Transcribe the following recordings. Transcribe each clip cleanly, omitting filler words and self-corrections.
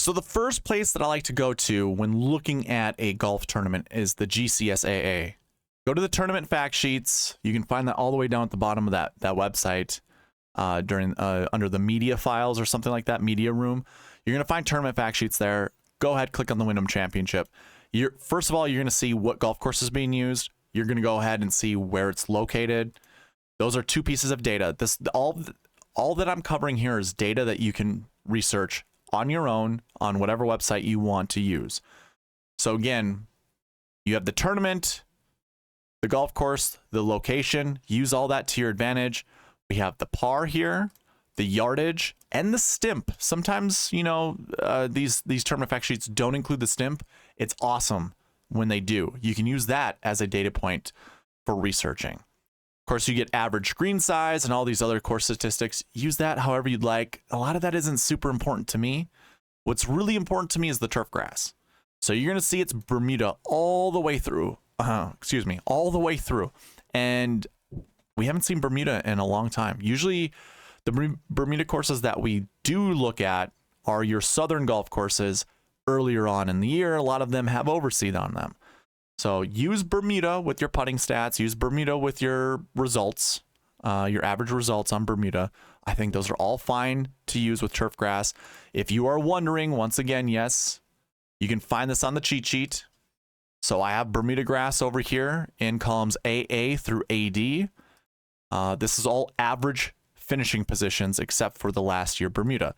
So the first place that I like to go to when looking at a golf tournament is the GCSAA. Go to the tournament fact sheets. You can find that all the way down at the bottom of that website under the media files or something like that, media room. You're going to find tournament fact sheets there. Go ahead, click on the Wyndham Championship. First of all, you're going to see what golf course is being used. You're going to go ahead and see where it's located. Those are two pieces of data. All that I'm covering here is data that you can research on your own on whatever website you want to use. So again, you have the tournament, the golf course, the location. Use all that to your advantage. We have the par here, the yardage, and the stimp. Sometimes, these tournament fact sheets don't include the stimp. It's awesome when they do. You can use that as a data point for researching. Of course, you get average green size and all these other course statistics. Use that however you'd like. A lot of that isn't super important to me. What's really important to me is the turf grass. So you're going to see it's Bermuda all the way through. All the way through. And we haven't seen Bermuda in a long time. Usually the Bermuda courses that we do look at are your southern golf courses earlier on in the year. A lot of them have overseed on them. So use Bermuda with your putting stats. Use Bermuda with your results, your average results on Bermuda. I think those are all fine to use with turf grass. If you are wondering, once again, yes, you can find this on the cheat sheet. So I have Bermuda grass over here in columns AA through AD. This is all average finishing positions except for the last year Bermuda.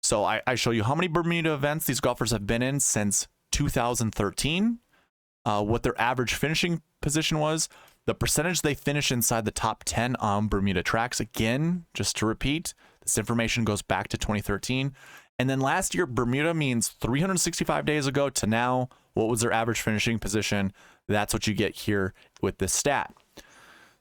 So I show you how many Bermuda events these golfers have been in since 2013, what their average finishing position was, the percentage they finish inside the top 10 on Bermuda tracks. Again, just to repeat, this information goes back to 2013. And then last year, Bermuda means 365 days ago to now. What was their average finishing position? That's what you get here with this stat.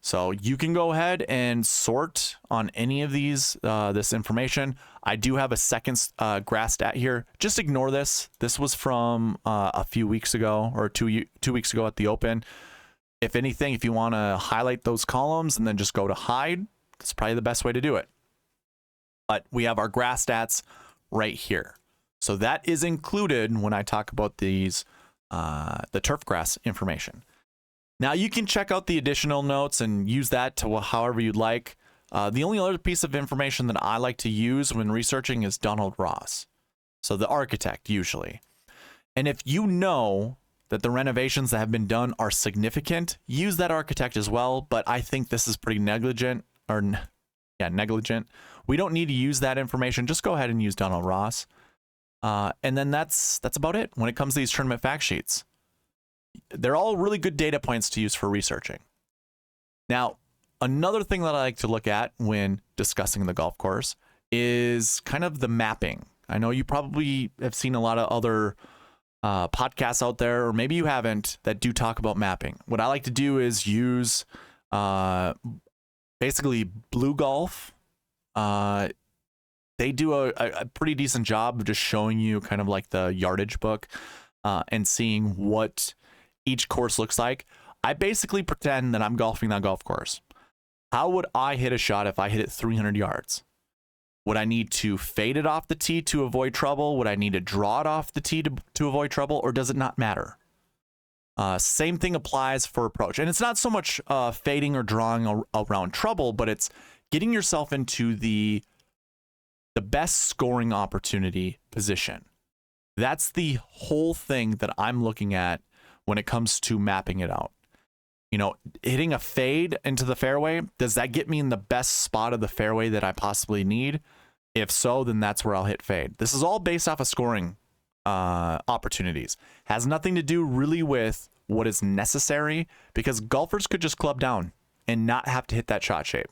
So you can go ahead and sort on any of these, this information. I do have a second grass stat here. Just ignore this. This was from a few weeks ago or two weeks ago at the Open. If anything, if you want to highlight those columns and then just go to hide, that's probably the best way to do it. But we have our grass stats right here. So that is included when I talk about these, the turf grass information. Now you can check out the additional notes and use that to however you'd like. The only other piece of information that I like to use when researching is Donald Ross. So the architect usually. And if you know that the renovations that have been done are significant, use that architect as well. But I think this is pretty negligent. Negligent. We don't need to use that information. Just go ahead and use Donald Ross. And then that's about it when it comes to these tournament fact sheets. They're all really good data points to use for researching. Now, another thing that I like to look at when discussing the golf course is kind of the mapping. I know you probably have seen a lot of other podcasts out there, or maybe you haven't, that do talk about mapping. What I like to do is use basically Blue Golf. They do a pretty decent job of just showing you kind of like the yardage book and seeing what each course looks like. I basically pretend that I'm golfing that golf course. How would I hit a shot if I hit it 300 yards? Would I need to fade it off the tee to avoid trouble? Would I need to draw it off the tee to avoid trouble? Or does it not matter? Same thing applies for approach. And it's not so much fading or drawing around trouble, but it's getting yourself into the best scoring opportunity position. That's the whole thing that I'm looking at when it comes to mapping it out. You know, hitting a fade into the fairway, does that get me in the best spot of the fairway that I possibly need? If so, then that's where I'll hit fade. This is all based off of scoring opportunities. Has nothing to do really with what is necessary, because golfers could just club down and not have to hit that shot shape.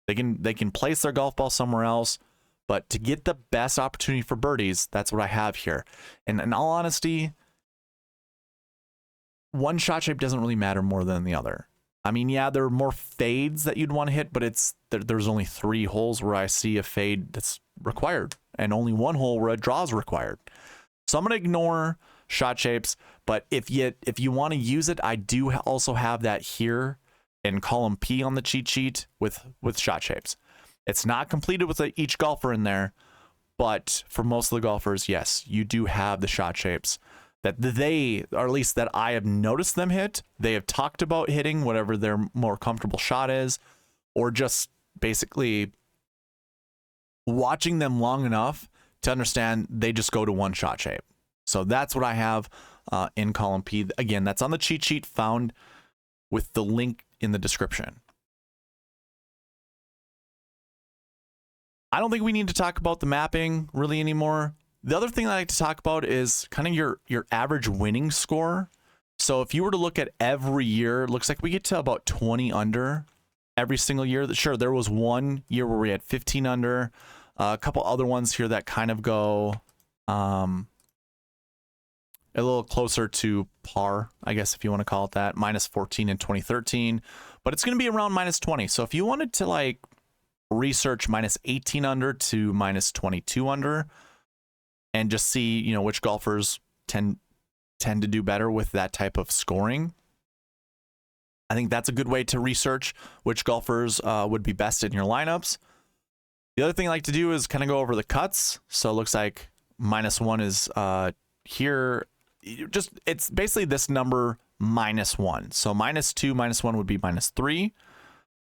They can place their golf ball somewhere else, but to get the best opportunity for birdies, that's what I have here. And in all honesty, one shot shape doesn't really matter more than the other. I mean, yeah, there are more fades that you'd want to hit, but there's only 3 holes where I see a fade that's required, and only 1 hole where a draw is required. So I'm going to ignore shot shapes, but if you want to use it, I do also have that here in column P on the cheat sheet with shot shapes. It's not completed with each golfer in there, But for most of the golfers, yes, you do have the shot shapes that they, or at least that I have noticed them hit. They have talked about hitting whatever their more comfortable shot is, or just basically watching them long enough to understand they just go to one shot shape. So that's what I have in column P. Again, that's on the cheat sheet found with the link in the description. I don't think we need to talk about the mapping really anymore. The other thing I like to talk about is kind of your average winning score. So if you were to look at every year, it looks like we get to about 20 under every single year. Sure, there was one year where we had 15 under. A couple other ones here that kind of go a little closer to par, I guess, if you want to call it that, minus 14 in 2013. But it's going to be around minus 20. So if you wanted to like research minus 18 under to minus 22 under and just see, you know, which golfers tend to do better with that type of scoring, I think that's a good way to research which golfers would be best in your lineups. The other thing I like to do is kind of go over the cuts. So it looks like -1 is here. It's basically this number -1. So -2, -1 would be -3.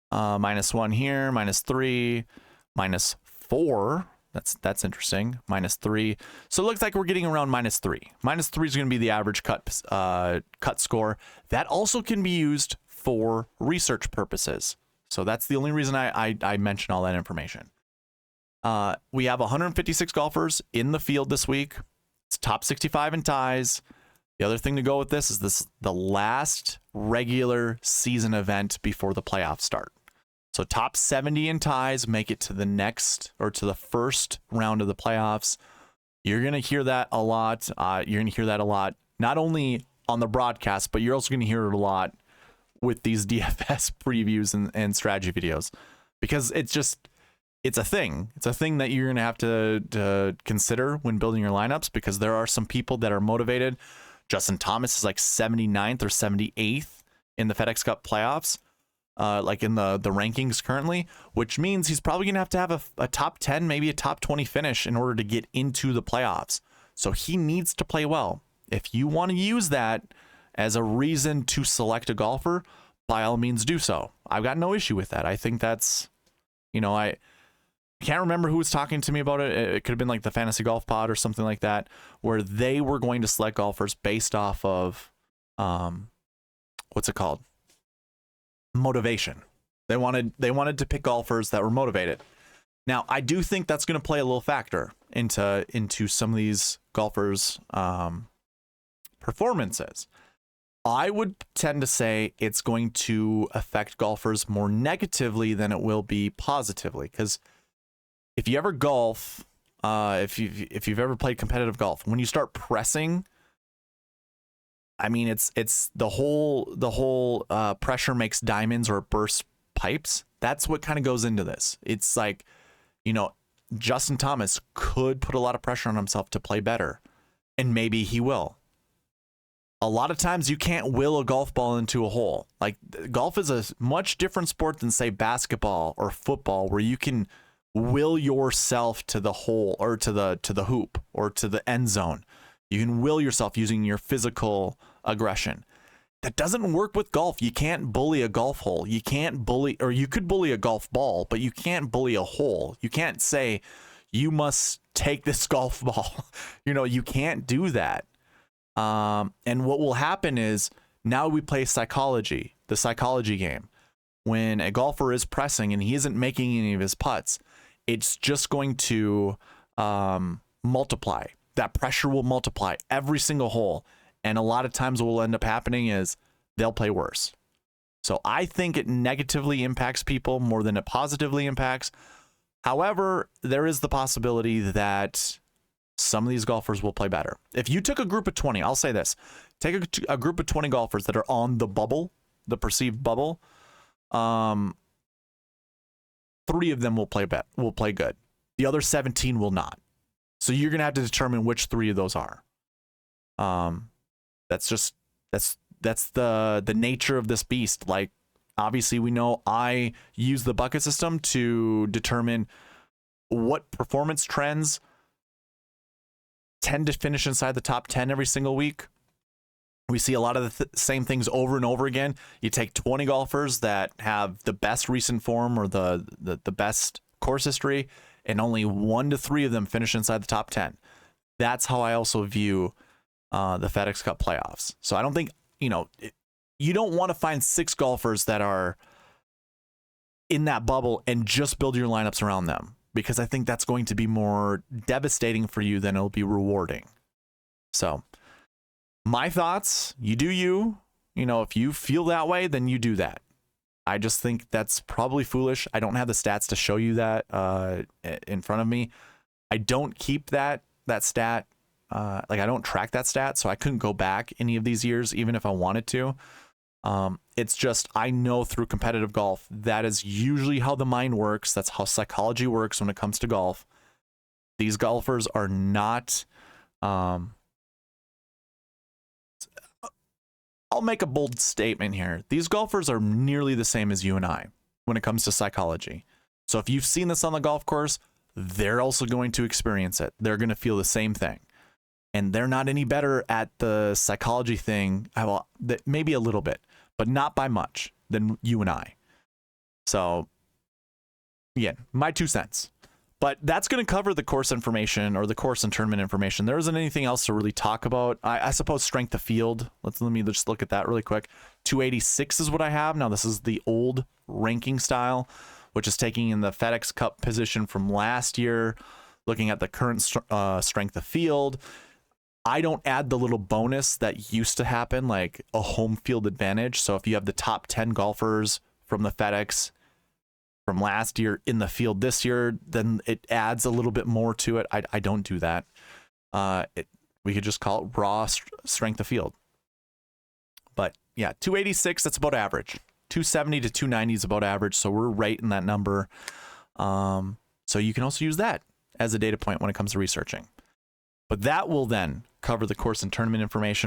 -1 here, -3, -4. That's interesting. -3. So it looks like we're getting around -3. -3 is going to be the average cut score. That also can be used for research purposes. So that's the only reason I mention all that information. We have 156 golfers in the field this week. It's top 65 in ties. The other thing to go with this is the last regular season event before the playoffs start. So top 70 in ties make it to the next, or to the first round of the playoffs. You're going to hear that a lot. You're going to hear that a lot, not only on the broadcast, but you're also going to hear it a lot with these DFS previews and strategy videos, because it's a thing. It's a thing that you're going to have to consider when building your lineups, because there are some people that are motivated. Justin Thomas is like 79th or 78th in the FedEx Cup playoffs, like in the rankings currently, which means he's probably going to have a top 10, maybe a top 20 finish in order to get into the playoffs. So he needs to play well. If you want to use that as a reason to select a golfer, by all means do so. I've got no issue with that. I think that's, you know, I can't remember who was talking to me about it. It could have been like the Fantasy Golf Pod or something like that, where they were going to select golfers based off of, what's it called? Motivation. They wanted to pick golfers that were motivated. Now, I do think that's going to play a little factor into some of these golfers' performances. I would tend to say it's going to affect golfers more negatively than it will be positively, because if you ever golf, if you've ever played competitive golf, when you start pressing, I mean, it's the whole pressure makes diamonds or bursts pipes. That's what kind of goes into this. It's like, you know, Justin Thomas could put a lot of pressure on himself to play better, and maybe he will. A lot of times you can't will a golf ball into a hole. Like, golf is a much different sport than, say, basketball or football, where you can will yourself to the hole, or to the hoop, or to the end zone. You can will yourself using your physical aggression. That doesn't work with golf. You can't bully a golf hole. You can't bully, or you could bully a golf ball, but you can't bully a hole. You can't say, you must take this golf ball. You know, you can't do that. And what will happen is, now we play psychology, the psychology game. When a golfer is pressing and he isn't making any of his putts, it's just going to multiply. That pressure will multiply every single hole. And a lot of times what will end up happening is they'll play worse. So I think it negatively impacts people more than it positively impacts. However, there is the possibility that some of these golfers will play better. If you took a group of 20, I'll say this, take a group of 20 golfers that are on the bubble, the perceived bubble, 3 of them will play good. The other 17 will not. So you're going to have to determine which 3 of those are. That's the nature of this beast. Like, obviously we know I use the bucket system to determine what performance trends tend to finish inside the top 10 every single week. We see a lot of the same things over and over again. You take 20 golfers that have the best recent form or the best course history, and only 1 to 3 of them finish inside the top 10. That's how I also view the FedEx Cup playoffs. So I don't think, you don't want to find 6 golfers that are in that bubble and just build your lineups around them, because I think that's going to be more devastating for you than it'll be rewarding. So my thoughts, you do you. If you feel that way, then you do that. I just think that's probably foolish. I don't have the stats to show you that in front of me. I don't keep that stat. I don't track that stat, so I couldn't go back any of these years, even if I wanted to. It's just, I know through competitive golf, that is usually how the mind works. That's how psychology works when it comes to golf. These golfers are not... I'll make a bold statement here. These golfers are nearly the same as you and I when it comes to psychology. So if you've seen this on the golf course, they're also going to experience it. They're going to feel the same thing. And they're not any better at the psychology thing, maybe a little bit, but not by much, than you and I. So, again, my 2 cents. But that's going to cover the course information, or the course and tournament information. There isn't anything else to really talk about. I suppose strength of field. Let me just look at that really quick. 286 is what I have. Now, this is the old ranking style, which is taking in the FedEx Cup position from last year, looking at the current strength of field. I don't add the little bonus that used to happen, like a home field advantage. So if you have the top 10 golfers from the FedEx from last year in the field this year, then it adds a little bit more to it. I don't do that. We could just call it raw strength of field. But yeah, 286, that's about average. 270 to 290 is about average, so we're right in that number. So you can also use that as a data point when it comes to researching. But that will then cover the course and tournament information.